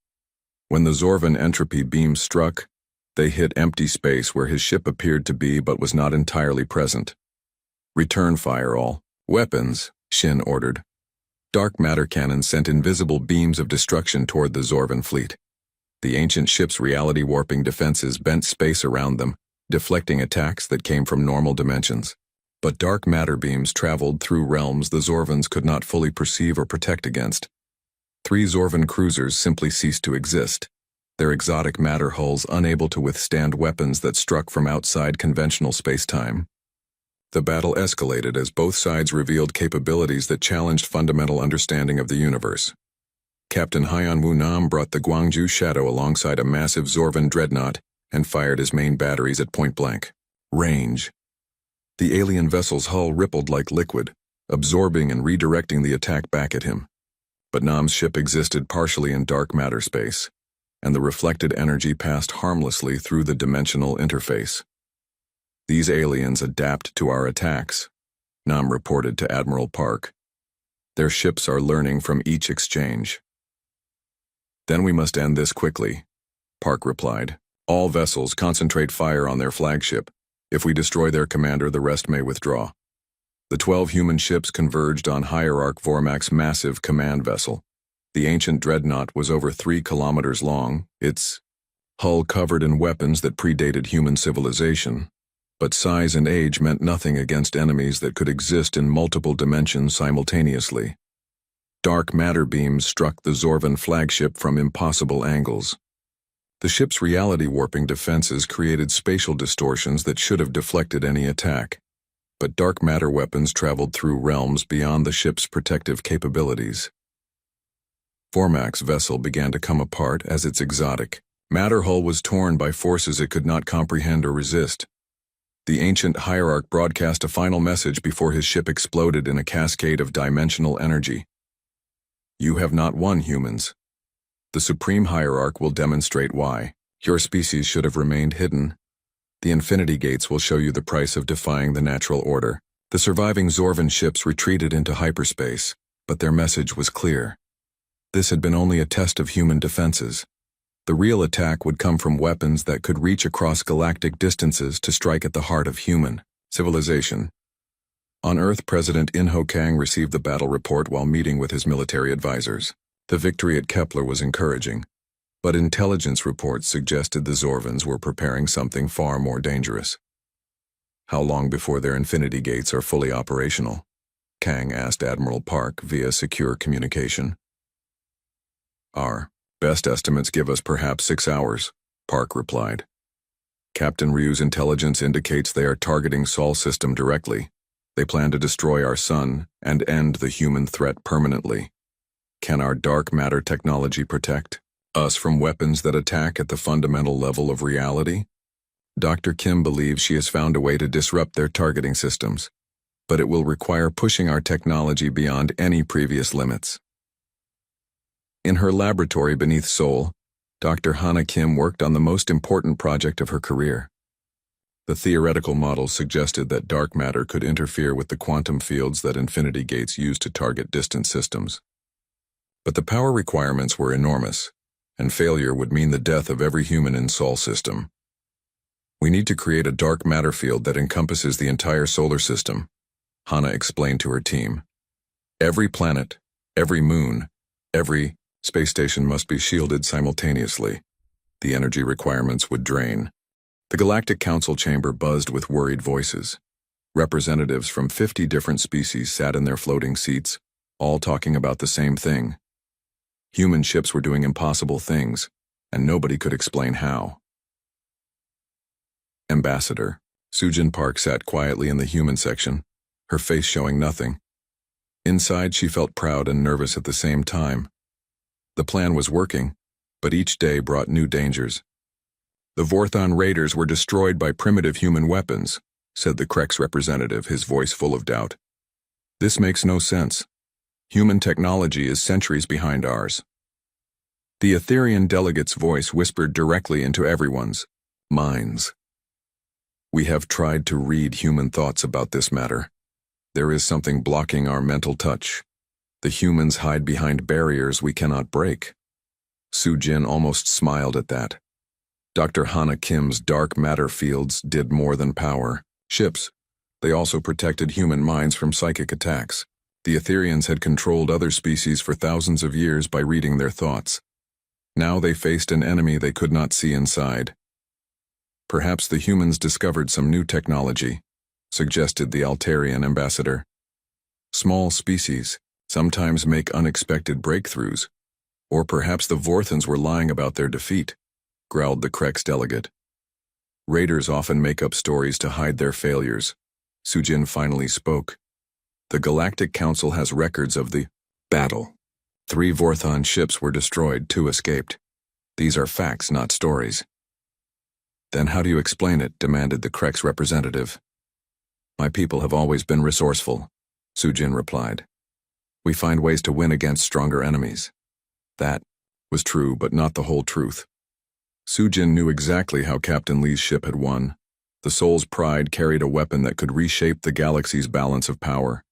When the Zorvan entropy beams struck, they hit empty space where his ship appeared to be but was not entirely present. "Return fire all weapons," Shin ordered. Dark matter cannons sent invisible beams of destruction toward the Zorvan fleet. The ancient ship's reality-warping defenses bent space around them, deflecting attacks that came from normal dimensions. But dark matter beams traveled through realms the Zorvans could not fully perceive or protect against. 3 Zorvan cruisers simply ceased to exist, their exotic matter hulls unable to withstand weapons that struck from outside conventional space-time. The battle escalated as both sides revealed capabilities that challenged fundamental understanding of the universe. Captain Hyan Wu Nam brought the Guangzhou Shadow alongside a massive Zorvan dreadnought and fired his main batteries at point-blank range. The alien vessel's hull rippled like liquid, absorbing and redirecting the attack back at him. But Nam's ship existed partially in dark matter space, and the reflected energy passed harmlessly through the dimensional interface. "These aliens adapt to our attacks," Nam reported to Admiral Park. "Their ships are learning from each exchange." "Then we must end this quickly," Park replied. "All vessels concentrate fire on their flagship. If we destroy their commander, the rest may withdraw." The 12 human ships converged on Hierarch Vormak's massive command vessel. The ancient dreadnought was over 3 kilometers long, its hull covered in weapons that predated human civilization. But size and age meant nothing against enemies that could exist in multiple dimensions simultaneously. Dark matter beams struck the Zorvan flagship from impossible angles. The ship's reality-warping defenses created spatial distortions that should have deflected any attack. But dark matter weapons traveled through realms beyond the ship's protective capabilities. Vormak's vessel began to come apart as its exotic matter hull was torn by forces it could not comprehend or resist. The ancient hierarch broadcast a final message before his ship exploded in a cascade of dimensional energy. "You have not won, humans. The supreme hierarch will demonstrate why. Your species should have remained hidden. The Infinity Gates will show you the price of defying the natural order." The surviving Zorvan ships retreated into hyperspace, but their message was clear. This had been only a test of human defenses. The real attack would come from weapons that could reach across galactic distances to strike at the heart of human civilization. On Earth, President In-Ho Kang received the battle report while meeting with his military advisors. The victory at Kepler was encouraging, but intelligence reports suggested the Zorvans were preparing something far more dangerous. "How long before their Infinity Gates are fully operational?" Kang asked Admiral Park via secure communication. "Our best estimates give us perhaps 6 hours, Park replied. "Captain Ryu's intelligence indicates they are targeting Sol system directly. They plan to destroy our sun and end the human threat permanently. Can our dark matter technology protect us from weapons that attack at the fundamental level of reality?" Dr. Kim believes she has found a way to disrupt their targeting systems, but it will require pushing our technology beyond any previous limits. In her laboratory beneath Seoul, Dr. Hana Kim worked on the most important project of her career. The theoretical models suggested that dark matter could interfere with the quantum fields that Infinity Gates use to target distant systems. But the power requirements were enormous, and failure would mean the death of every human in Sol system. "We need to create a dark matter field that encompasses the entire solar system," Hana explained to her team. "Every planet, every moon, every space station must be shielded simultaneously. The energy requirements would drain." The Galactic Council chamber buzzed with worried voices. Representatives from 50 different species sat in their floating seats, all talking about the same thing. Human ships were doing impossible things, and nobody could explain how. Ambassador Sujin Park sat quietly in the human section, her face showing nothing. Inside, she felt proud and nervous at the same time. The plan was working, but each day brought new dangers. "The Vorthon raiders were destroyed by primitive human weapons," said the Krex representative, his voice full of doubt. "This makes no sense. Human technology is centuries behind ours. The Etherian delegate's voice whispered directly into everyone's minds. We have tried to read human thoughts about this matter. There is something blocking our mental touch. The humans hide behind barriers we cannot break. Su-Jin almost smiled at that. Dr. Hana Kim's dark matter fields did more than power ships. They also protected human minds from psychic attacks. The Etherians had controlled other species for thousands of years by reading their thoughts. Now they faced an enemy they could not see inside. Perhaps the humans discovered some new technology, suggested the Altarian ambassador. Small species sometimes make unexpected breakthroughs. Or perhaps the Vorthans were lying about their defeat, growled the Krex delegate. Raiders often make up stories to hide their failures. Su-Jin finally spoke. The Galactic Council has records of the battle. 3 Vorthon ships were destroyed, 2 escaped. These are facts, not stories. Then how do you explain it? Demanded the Krex representative. My people have always been resourceful, Su-Jin replied. We find ways to win against stronger enemies. That was true, but not the whole truth. Su-Jin knew exactly how Captain Lee's ship had won. The Soul's Pride carried a weapon that could reshape the galaxy's balance of power.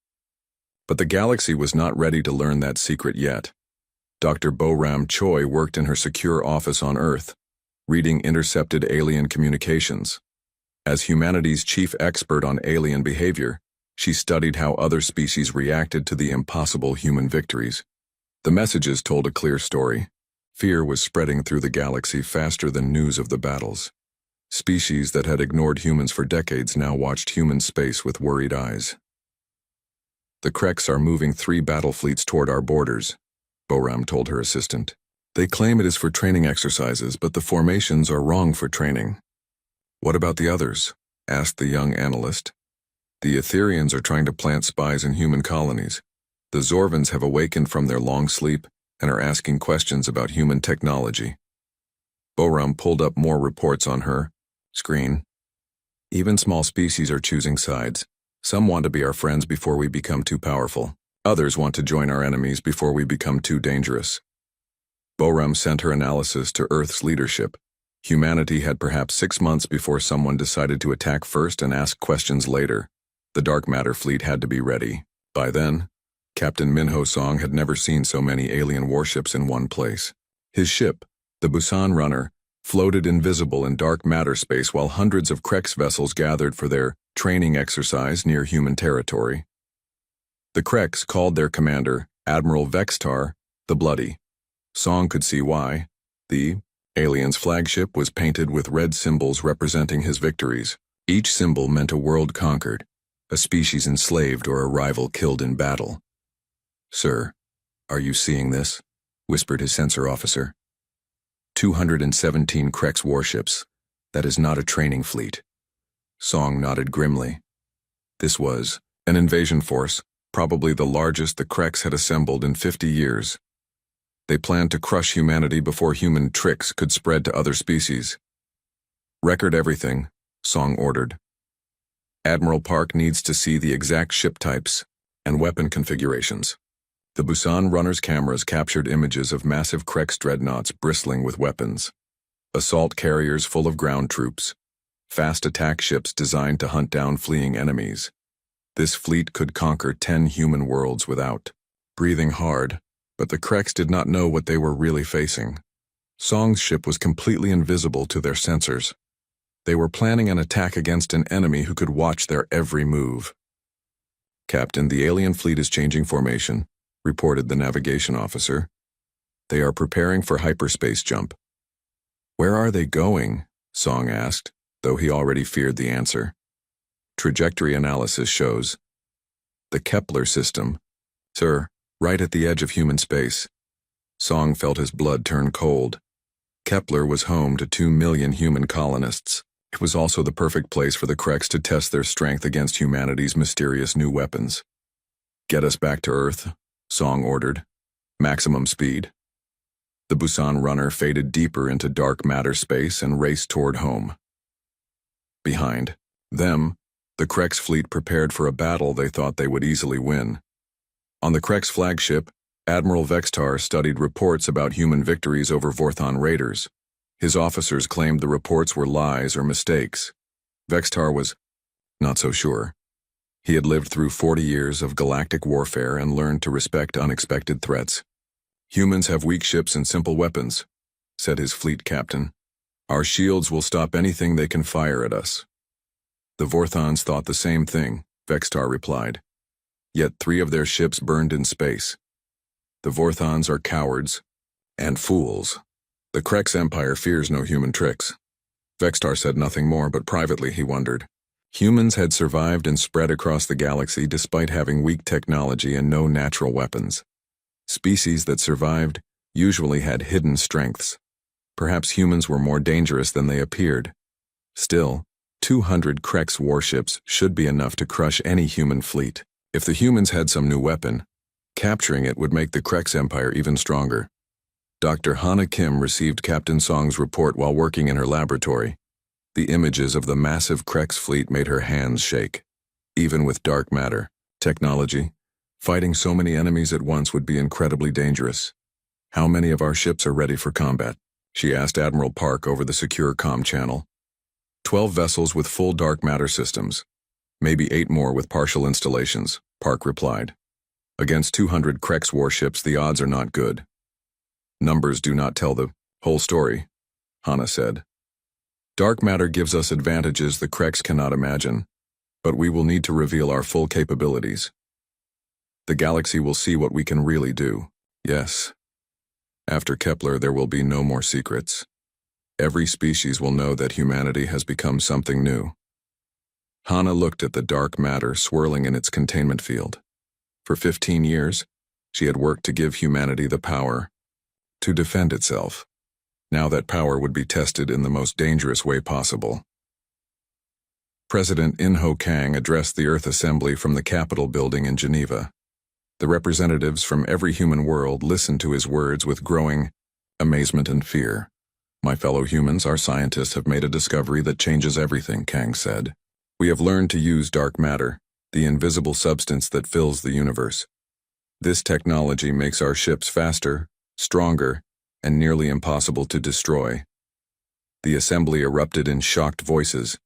But the galaxy was not ready to learn that secret yet. Dr. Bo-Ram Choi worked in her secure office on Earth, reading intercepted alien communications. As humanity's chief expert on alien behavior, she studied how other species reacted to the impossible human victories. The messages told a clear story. Fear was spreading through the galaxy faster than news of the battles. Species that had ignored humans for decades now watched human space with worried eyes. The Krex are moving 3 battle fleets toward our borders, Bo-Ram told her assistant. They claim it is for training exercises, but the formations are wrong for training. What about the others? Asked the young analyst. The Etherians are trying to plant spies in human colonies. The Zorvans have awakened from their long sleep and are asking questions about human technology. Bo-Ram pulled up more reports on her screen. Even small species are choosing sides. Some want to be our friends before we become too powerful. Others want to join our enemies before we become too dangerous. Bo-Ram sent her analysis to Earth's leadership. Humanity had perhaps 6 months before someone decided to attack first and ask questions later. The dark matter fleet had to be ready. By then, Captain Minho Song had never seen so many alien warships in one place. His ship, the Busan Runner, floated invisible in dark matter space while hundreds of Krex vessels gathered for their training exercise near human territory. The Krex called their commander, Admiral Vextar, the Bloody. Song could see why. The alien's flagship was painted with red symbols representing his victories. Each symbol meant a world conquered, a species enslaved, or a rival killed in battle. Sir, are you seeing this? Whispered his sensor officer. 217 Krex warships. That is not a training fleet. Song nodded grimly. This was an invasion force, probably the largest the Krex had assembled in 50 years. They planned to crush humanity before human tricks could spread to other species. Record everything, Song ordered. Admiral Park needs to see the exact ship types and weapon configurations. The Busan Runner's cameras captured images of massive Krex dreadnoughts bristling with weapons, assault carriers full of ground troops, fast attack ships designed to hunt down fleeing enemies. This fleet could conquer 10 human worlds without breathing hard, but the Krex did not know what they were really facing. Song's ship was completely invisible to their sensors. They were planning an attack against an enemy who could watch their every move. Captain, the alien fleet is changing formation, reported the navigation officer. They are preparing for hyperspace jump. Where are they going? Song asked, though he already feared the answer. Trajectory analysis shows the Kepler system. Sir, right at the edge of human space. Song felt his blood turn cold. Kepler was home to 2 million human colonists. It was also the perfect place for the Krex to test their strength against humanity's mysterious new weapons. Get us back to Earth, Song ordered. Maximum speed. The Busan Runner faded deeper into dark matter space and raced toward home. Behind them, the Krex fleet prepared for a battle they thought they would easily win. On the Krek's flagship, Admiral Vextar studied reports about human victories over Vorthon raiders. His officers claimed the reports were lies or mistakes. Vextar was not so sure. He had lived through 40 years of galactic warfare and learned to respect unexpected threats. "Humans have weak ships and simple weapons," said his fleet captain. "Our shields will stop anything they can fire at us." "The Vorthons thought the same thing," Vextar replied. "Yet 3 of their ships burned in space. The Vorthons are cowards and fools. The Krek's empire fears no human tricks." Vextar said nothing more, but privately he wondered. Humans had survived and spread across the galaxy despite having weak technology and no natural weapons. Species that survived usually had hidden strengths. Perhaps humans were more dangerous than they appeared. Still, 200 Krek's warships should be enough to crush any human fleet. If the humans had some new weapon, capturing it would make the Krek's empire even stronger. Dr. Hana Kim received Captain Song's report while working in her laboratory. The images of the massive Krek's fleet made her hands shake. Even with dark matter technology, fighting so many enemies at once would be incredibly dangerous. "How many of our ships are ready for combat?" she asked Admiral Park over the secure comm channel. 12 vessels with full dark matter systems. Maybe 8 more with partial installations, Park replied. "Against 200 Krek's warships, the odds are not good." "Numbers do not tell the whole story," Hana said. "Dark matter gives us advantages the Krek's cannot imagine, but we will need to reveal our full capabilities. The galaxy will see what we can really do. Yes. After Kepler, there will be no more secrets. Every species will know that humanity has become something new." Hana looked at the dark matter swirling in its containment field. For 15 years, she had worked to give humanity the power to defend itself. Now that power would be tested in the most dangerous way possible. President In-Ho Kang addressed the Earth Assembly from the Capitol building in Geneva. The representatives from every human world listened to his words with growing amazement and fear. "My fellow humans, our scientists have made a discovery that changes everything," Kang said. "We have learned to use dark matter, the invisible substance that fills the universe. This technology makes our ships faster, stronger, and nearly impossible to destroy." The assembly erupted in shocked voices.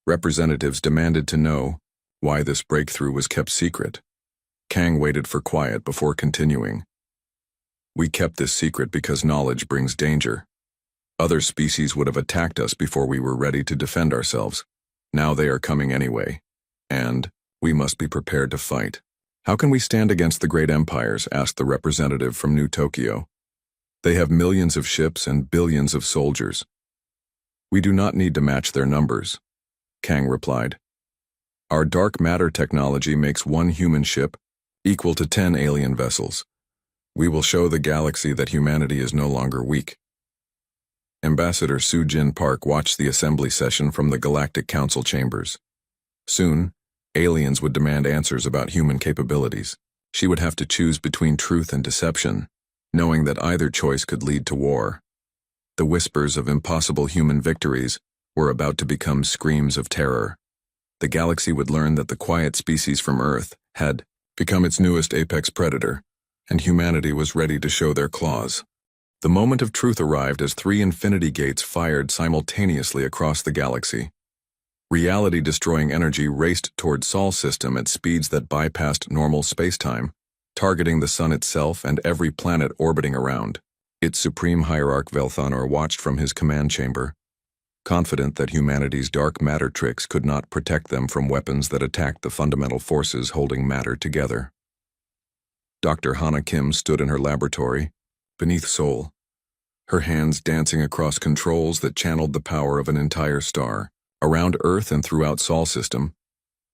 Representatives demanded to know why this breakthrough was kept secret. Kang waited for quiet before continuing. "We kept this secret because knowledge brings danger. Other species would have attacked us before we were ready to defend ourselves. Now they are coming anyway, and we must be prepared to fight." "How can we stand against the great empires?" asked the representative from New Tokyo. "They have millions of ships and billions of soldiers." "We do not need to match their numbers," Kang replied. "Our dark matter technology makes 1 human ship equal to 10 alien vessels. We will show the galaxy that humanity is no longer weak." Ambassador Soo-Jin Park watched the assembly session from the Galactic Council chambers. Soon, aliens would demand answers about human capabilities. She would have to choose between truth and deception, knowing that either choice could lead to war. The whispers of impossible human victories were about to become screams of terror. The galaxy would learn that the quiet species from Earth had become its newest apex predator, and humanity was ready to show their claws. The moment of truth arrived as 3 infinity gates fired simultaneously across the galaxy. Reality-destroying energy raced toward Sol system at speeds that bypassed normal spacetime, targeting the sun itself and every planet orbiting around. Its supreme hierarch Velthanor watched from his command chamber, confident that humanity's dark matter tricks could not protect them from weapons that attacked the fundamental forces holding matter together. Dr. Hana Kim stood in her laboratory, beneath Sol, her hands dancing across controls that channeled the power of an entire star. Around Earth and throughout Sol system,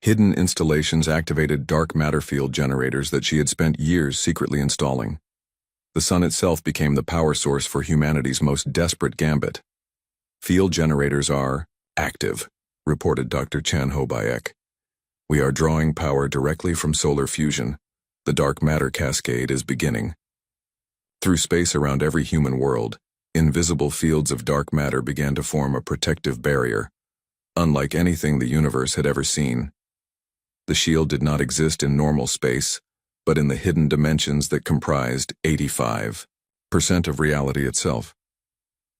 hidden installations activated dark matter field generators that she had spent years secretly installing. The sun itself became the power source for humanity's most desperate gambit. "Field generators are active," reported Dr. Chan Ho-Bayek. "We are drawing power directly from solar fusion. The dark matter cascade is beginning." Through space around every human world, invisible fields of dark matter began to form a protective barrier, unlike anything the universe had ever seen. The shield did not exist in normal space, but in the hidden dimensions that comprised 85% of reality itself.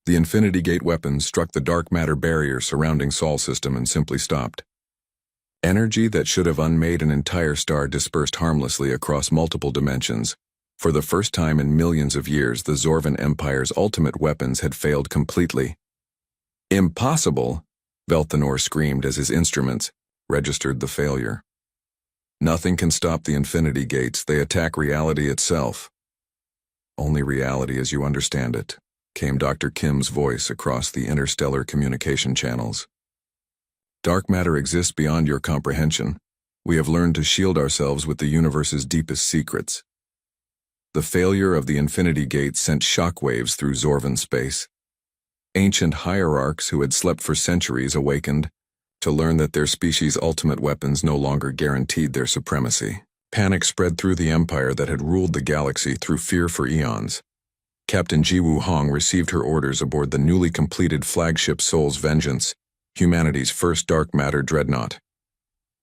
The Infinity Gate weapons struck the dark matter barrier surrounding Sol system and simply stopped. Energy that should have unmade an entire star dispersed harmlessly across multiple dimensions. For the first time in millions of years, the Zorvan Empire's ultimate weapons had failed completely. Impossible! Velthanor screamed as his instruments registered the failure. Nothing can stop the Infinity Gates. They attack reality itself. Only reality as you understand it, came Dr. Kim's voice across the interstellar communication channels. Dark matter exists beyond your comprehension. We have learned to shield ourselves with the universe's deepest secrets. The failure of the Infinity Gate sent shockwaves through Zorvan space. Ancient hierarchs who had slept for centuries awakened to learn that their species' ultimate weapons no longer guaranteed their supremacy. Panic spread through the empire that had ruled the galaxy through fear for eons. Captain Jiwoo Hong received her orders aboard the newly completed flagship Soul's Vengeance, humanity's first dark matter dreadnought.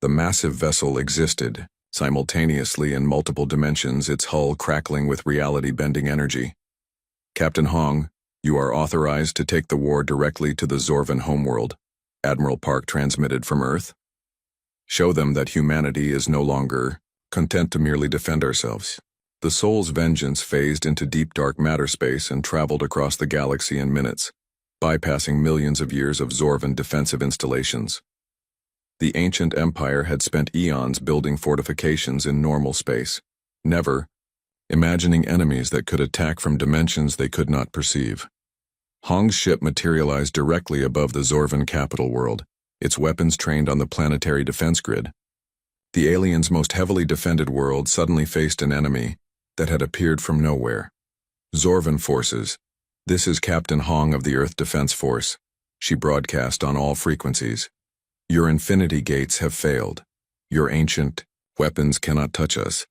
The massive vessel existed simultaneously in multiple dimensions, its hull crackling with reality-bending energy. Captain Hong, you are authorized to take the war directly to the Zorvan homeworld, Admiral Park transmitted from Earth. Show them that humanity is no longer content to merely defend ourselves. The Soul's Vengeance phased into deep dark matter space and traveled across the galaxy in minutes, bypassing millions of years of Zorvan defensive installations. The ancient empire had spent eons building fortifications in normal space, never imagining enemies that could attack from dimensions they could not perceive. Hong's ship materialized directly above the Zorvan capital world, its weapons trained on the planetary defense grid. The aliens' most heavily defended world suddenly faced an enemy that had appeared from nowhere. Zorvan forces. This is Captain Hong of the Earth Defense Force, she broadcast on all frequencies. Your Infinity Gates have failed. Your ancient weapons cannot touch us.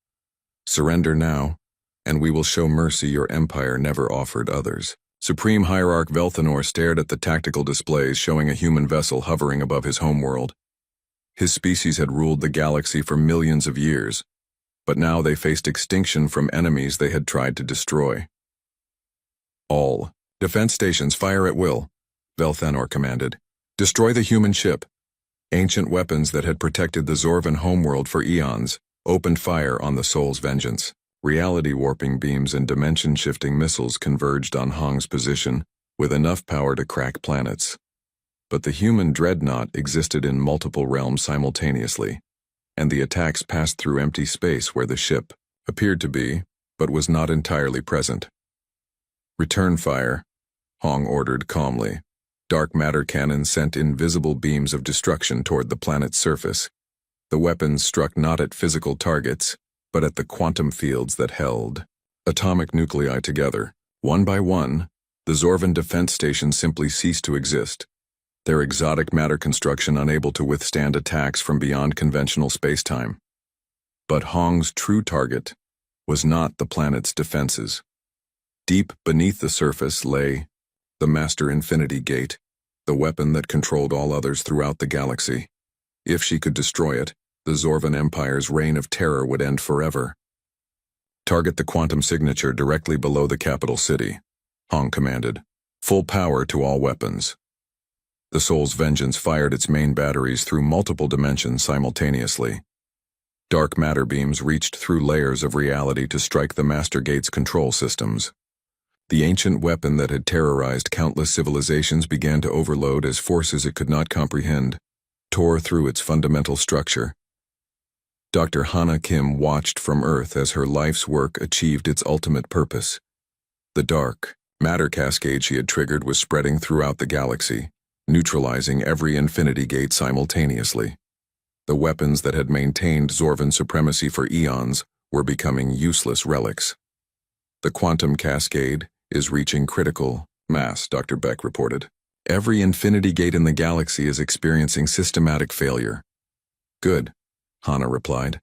Surrender now, and we will show mercy your empire never offered others. Supreme Hierarch Velthanor stared at the tactical displays showing a human vessel hovering above his homeworld. His species had ruled the galaxy for millions of years, but now they faced extinction from enemies they had tried to destroy. All defense stations fire at will, Velthanor commanded. Destroy the human ship. Ancient weapons that had protected the Zorvan homeworld for eons opened fire on the Soul's Vengeance. Reality-warping beams and dimension-shifting missiles converged on Hong's position with enough power to crack planets. But the human dreadnought existed in multiple realms simultaneously, and the attacks passed through empty space where the ship appeared to be, but was not entirely present. Return fire, Hong ordered calmly. Dark matter cannons sent invisible beams of destruction toward the planet's surface. The weapons struck not at physical targets, but at the quantum fields that held atomic nuclei together. One by one, the Zorvan defense stations simply ceased to exist, their exotic matter construction unable to withstand attacks from beyond conventional spacetime. But Hong's true target was not the planet's defenses. Deep beneath the surface lay the Master Infinity Gate, the weapon that controlled all others throughout the galaxy. If she could destroy it, the Zorvan Empire's reign of terror would end forever. Target the quantum signature directly below the capital city, Hong commanded. Full power to all weapons. The Soul's Vengeance fired its main batteries through multiple dimensions simultaneously. Dark matter beams reached through layers of reality to strike the Master Gate's control systems. The ancient weapon that had terrorized countless civilizations began to overload as forces it could not comprehend tore through its fundamental structure. Dr. Hana Kim watched from Earth as her life's work achieved its ultimate purpose. The dark matter cascade she had triggered was spreading throughout the galaxy, neutralizing every Infinity Gate simultaneously. The weapons that had maintained Zorvan supremacy for eons were becoming useless relics. The quantum cascade is reaching critical mass, Dr. Beck reported. Every Infinity Gate in the galaxy is experiencing systematic failure. Good, Hana replied.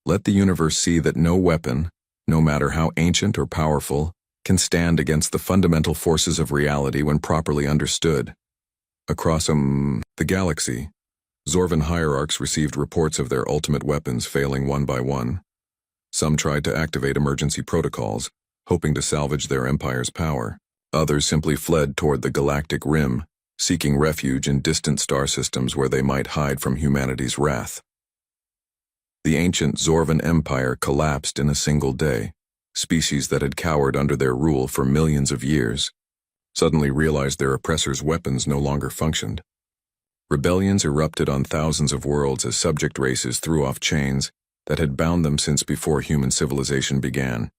Let the universe see that no weapon, no matter how ancient or powerful, can stand against the fundamental forces of reality when properly understood. Across the galaxy, Zorvan hierarchs received reports of their ultimate weapons failing one by one. Some tried to activate emergency protocols, hoping to salvage their empire's power. Others simply fled toward the galactic rim, seeking refuge in distant star systems where they might hide from humanity's wrath. The ancient Zorvan Empire collapsed in a single day. Species that had cowered under their rule for millions of years suddenly realized their oppressors' weapons no longer functioned. Rebellions erupted on thousands of worlds as subject races threw off chains that had bound them since before human civilization began.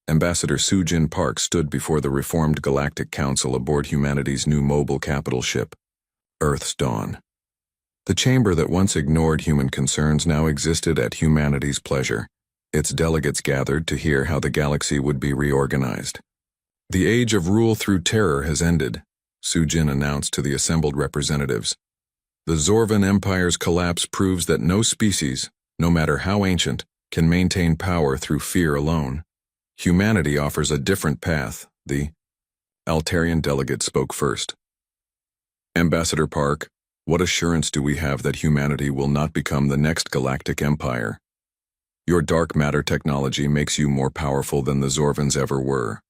Ambassador Sujin Park stood before the reformed Galactic Council aboard humanity's new mobile capital ship, Earth's Dawn. The chamber that once ignored human concerns now existed at humanity's pleasure. Its delegates gathered to hear how the galaxy would be reorganized. The age of rule through terror has ended, Sujin announced to the assembled representatives. The Zorvan Empire's collapse proves that no species, no matter how ancient, can maintain power through fear alone. Humanity offers a different path, the Altarian delegate spoke first. Ambassador Park, what assurance do we have that humanity will not become the next galactic empire? Your dark matter technology makes you more powerful than the Zorvans ever were.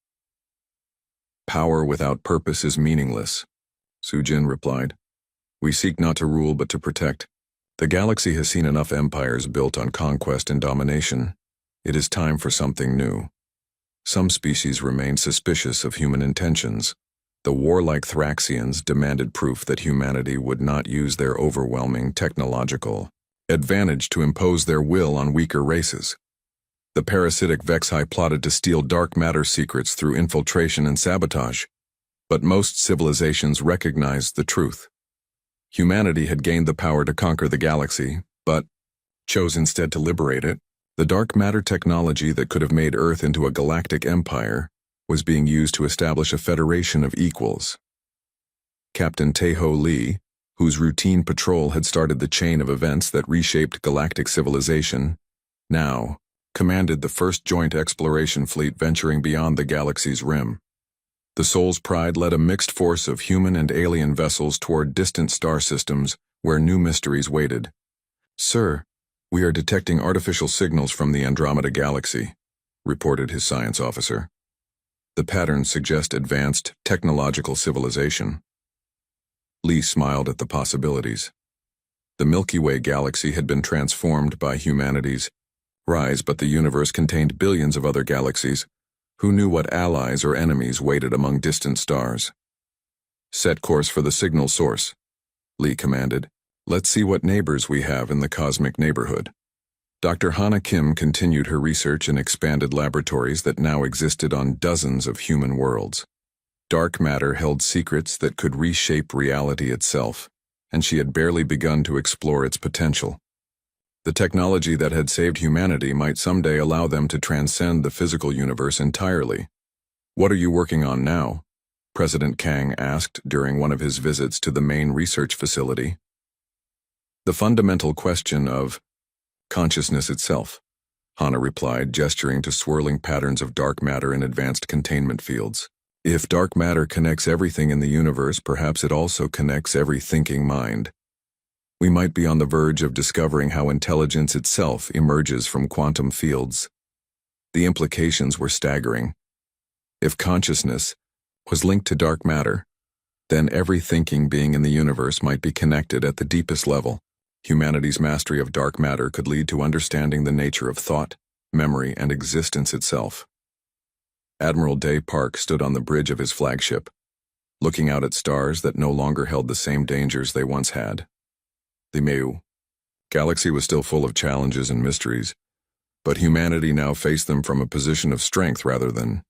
Power without purpose is meaningless, Sujin replied. We seek not to rule but to protect. The galaxy has seen enough empires built on conquest and domination. It is time for something new. Some species remain suspicious of human intentions. The warlike Thraxians demanded proof that humanity would not use their overwhelming technological advantage to impose their will on weaker races. The parasitic Vexi plotted to steal dark matter secrets through infiltration and sabotage, but most civilizations recognized the truth. Humanity had gained the power to conquer the galaxy, but chose instead to liberate it. The dark matter technology that could have made Earth into a galactic empire was being used to establish a federation of equals. Captain Taeho Lee, whose routine patrol had started the chain of events that reshaped galactic civilization, now commanded the first joint exploration fleet venturing beyond the galaxy's rim. The Soul's Pride led a mixed force of human and alien vessels toward distant star systems where new mysteries waited. Sir, we are detecting artificial signals from the Andromeda Galaxy, reported his science officer. The patterns suggest advanced technological civilization. Lee smiled at the possibilities. The Milky Way galaxy had been transformed by humanity's rise, but the universe contained billions of other galaxies. Who knew what allies or enemies waited among distant stars? Set course for the signal source, Lee commanded. Let's see what neighbors we have in the cosmic neighborhood. Dr. Hana Kim continued her research in expanded laboratories that now existed on dozens of human worlds. Dark matter held secrets that could reshape reality itself, and she had barely begun to explore its potential. The technology that had saved humanity might someday allow them to transcend the physical universe entirely. What are you working on now? President Kang asked during one of his visits to the main research facility. The fundamental question of consciousness itself, Hana replied, gesturing to swirling patterns of dark matter in advanced containment fields. If dark matter connects everything in the universe, perhaps it also connects every thinking mind. We might be on the verge of discovering how intelligence itself emerges from quantum fields. The implications were staggering. If consciousness was linked to dark matter, then every thinking being in the universe might be connected at the deepest level. Humanity's mastery of dark matter could lead to understanding the nature of thought, memory, and existence itself. Admiral Day Park stood on the bridge of his flagship, looking out at stars that no longer held the same dangers they once had. The Meu galaxy was still full of challenges and mysteries, but humanity now faced them from a position of strength rather than